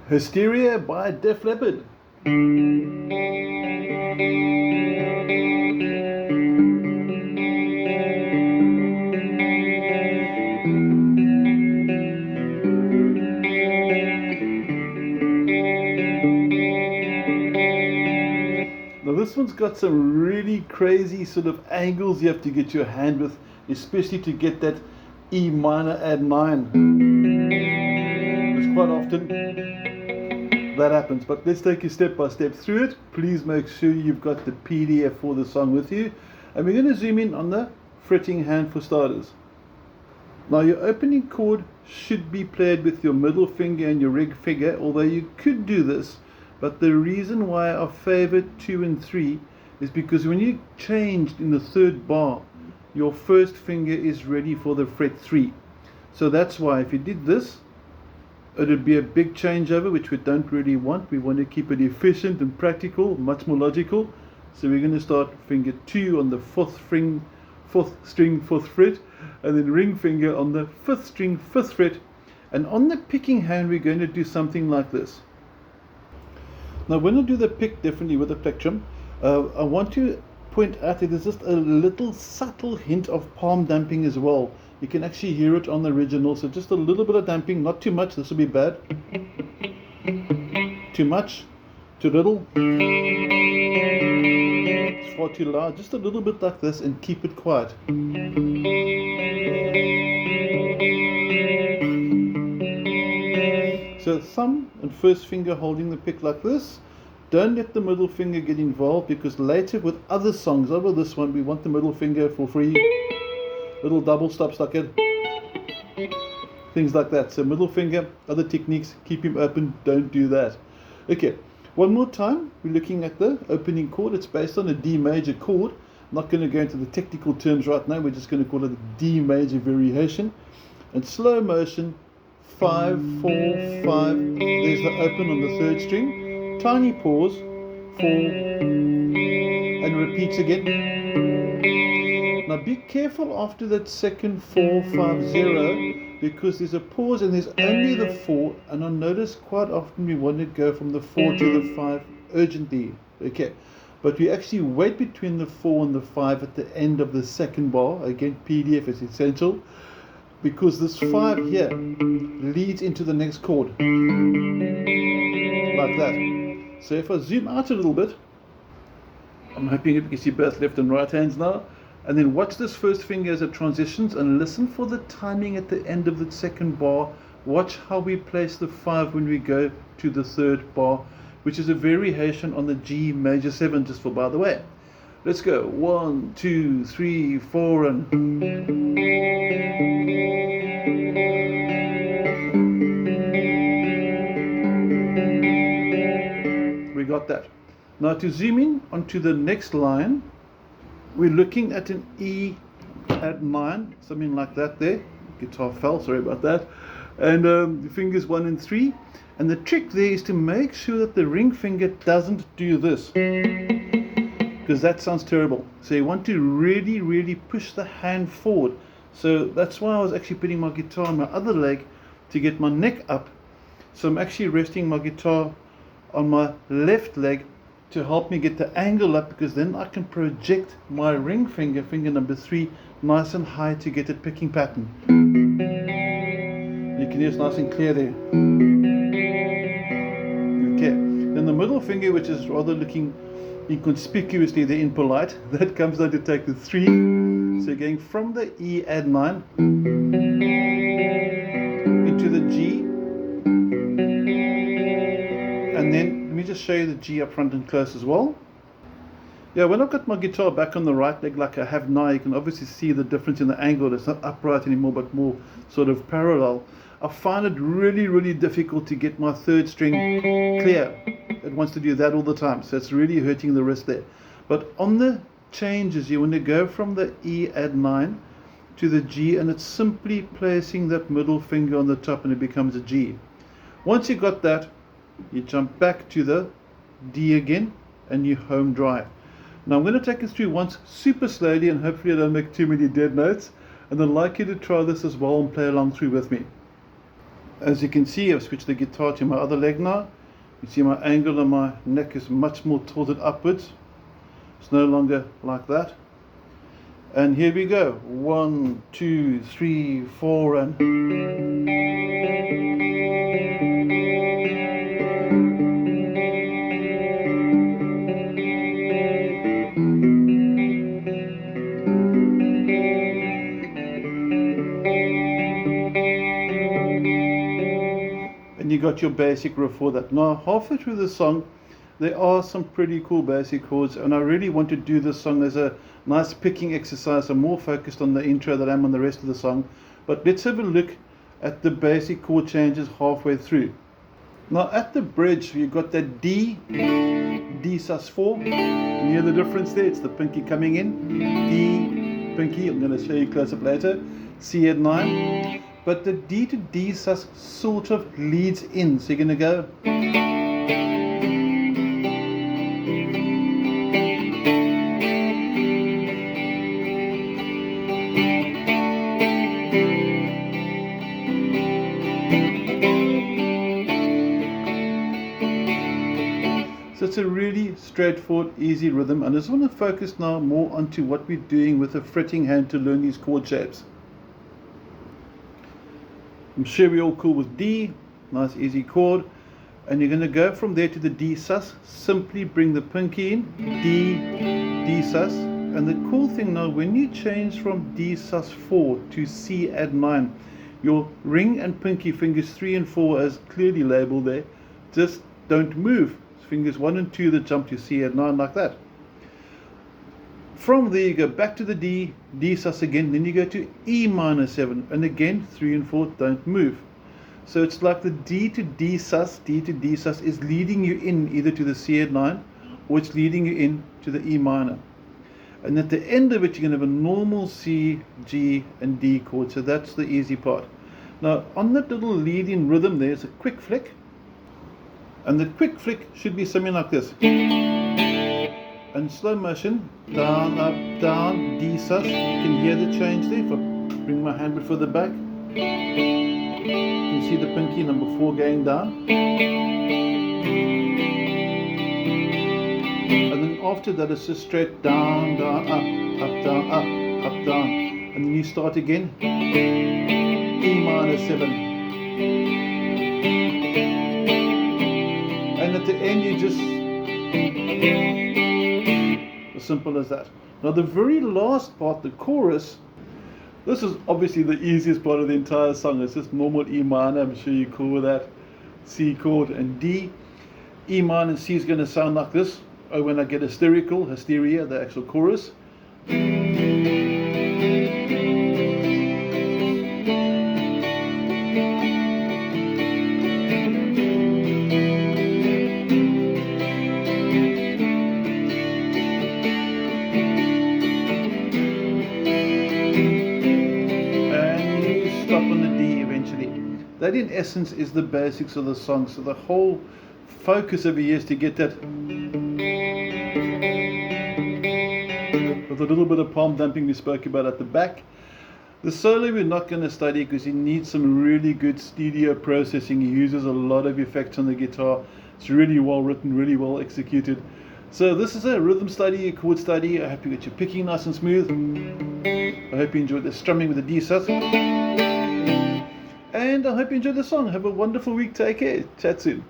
Hysteria by Def Leppard. Now this one's got some really crazy sort of angles you have to get your hand with, especially to get that E minor add 9. Because quite often that happens. But let's take you step by step through it. Please make sure you've got the PDF for the song with you. And we're going to zoom in on the fretting hand for starters. Now your opening chord should be played with your middle finger and your ring finger, although you could do this. But the reason why I favor 2 and 3 is because when you changed in the third bar, your first finger is ready for the fret 3. So that's why if you did this, it would be a big changeover, which we don't really want. We want to keep it efficient and practical, much more logical. So we're going to start finger 2 on the 4th string, 4th fret, and then ring finger on the 5th string, 5th fret. And on the picking hand, we're going to do something like this. Now when I do the pick, definitely with the plectrum, I want to point out that there's just a little subtle hint of palm damping as well. You can actually hear it on the original, so just a little bit of damping, not too much, this will be bad. Too much, too little, it's far too loud, just a little bit like this and keep it quiet. So thumb and first finger holding the pick like this. Don't let the middle finger get involved, because later with other songs over this one we want the middle finger for free. Little double stops like it. Things like that. So middle finger, other techniques, keep him open, don't do that. Okay, one more time. We're looking at the opening chord. It's based on a D major chord. I'm not going to go into the technical terms right now. We're just going to call it a D major variation. And slow motion, 5, 4, 5. There's the open on the 3rd string. Tiny pause, 4, and repeats again. Now be careful after that second 4, 5, 0, because there's a pause and there's only the 4, and I notice quite often we want to go from the 4 to the 5 urgently. Okay, but we actually wait between the 4 and the 5 at the end of the second bar. Again, PDF is essential, because this 5 here leads into the next chord, like that. So if I zoom out a little bit, I'm hoping you can see both left and right hands now, and then watch this first finger as it transitions and listen for the timing at the end of the second bar. Watch how we place the 5 when we go to the 3rd bar, which is a variation on the G major 7, just for by the way. Let's go. 1, 2, 3, 4, and we got that. Now to zoom in onto the next line, we're looking at an E add 9, something like that there. Guitar fell, sorry about that. And the fingers 1 and 3. And the trick there is to make sure that the ring finger doesn't do this, because that sounds terrible. So you want to really, really push the hand forward. So that's why I was actually putting my guitar on my other leg to get my neck up. So I'm actually resting my guitar on my left leg to help me get the angle up, because then I can project my ring finger, finger number 3, nice and high to get a picking pattern. You can hear it's nice and clear there. Okay, then the middle finger, which is rather looking inconspicuously there, impolite, that comes down to take the 3. So going from the E add 9 into the G, and then let me just show you the G up front and close as well. Yeah, when I've got my guitar back on the right leg like I have now, you can obviously see the difference in the angle. It's not upright anymore, but more sort of parallel. I find it really, really difficult to get my 3rd string clear. It wants to do that all the time, so it's really hurting the wrist there. But on the changes, you want to go from the E add 9 to the G, and it's simply placing that middle finger on the top and it becomes a G. Once you got that, you jump back to the D again and you home drive. Now I'm going to take you through once super slowly, and hopefully I don't make too many dead notes, and I'd like you to try this as well and play along through with me. As you can see, I've switched the guitar to my other leg now. You see my angle on my neck is much more tilted upwards. It's no longer like that. And here we go. 1, 2, 3, 4, and you got your basic riff for that. Now halfway through the song there are some pretty cool basic chords, and I really want to do this song as a nice picking exercise. I'm more focused on the intro than I'm on the rest of the song, but let's have a look at the basic chord changes halfway through. Now at the bridge you've got that D sus4. Can you hear the difference there? It's the pinky coming in, D pinky, I'm going to show you close up later, C at 9. But the D to D sus sort of leads in, so you're going to go. So it's a really straightforward, easy rhythm, and I just want to focus now more onto what we're doing with the fretting hand to learn these chord shapes. I'm sure we're all cool with D, nice easy chord, and you're going to go from there to the D sus. Simply bring the pinky in, D sus, and the cool thing now, when you change from D sus4 to C add 9, your ring and pinky fingers 3 and 4 as clearly labeled there, just don't move. Fingers 1 and 2 that jump to C add 9 like that. From there you go back to the D sus again, then you go to E minor 7, and again 3 and 4 don't move. So it's like the D to D sus is leading you in either to the C add 9 or it's leading you in to the E minor. And at the end of it you're going to have a normal C, G and D chord, so that's the easy part. Now on that little leading rhythm there's a quick flick, and the quick flick should be something like this. And slow motion, down, up, down, D sus. You can hear the change there. If I bring my hand a bit further back, you can see the pinky number 4 going down. And then after that it's just straight down, down, up, down, up, down. And then you start again, E minor 7. And at the end you just, as simple as that. Now the very last part, the chorus, this is obviously the easiest part of the entire song. It's just normal E minor, I'm sure you're cool with that. C chord and D. E minor and C is going to sound like this. Oh, when I get Hysteria, the actual chorus. That in essence is the basics of the song. So the whole focus over here is to get that with a little bit of palm damping we spoke about at the back. The solo we're not going to study because you need some really good studio processing. He uses a lot of effects on the guitar. It's really well written, really well executed. So this is a rhythm study, a chord study. I hope you get your picking nice and smooth. I hope you enjoyed the strumming with the D sus. And I hope you enjoyed the song. Have a wonderful week. Take care. Chat soon.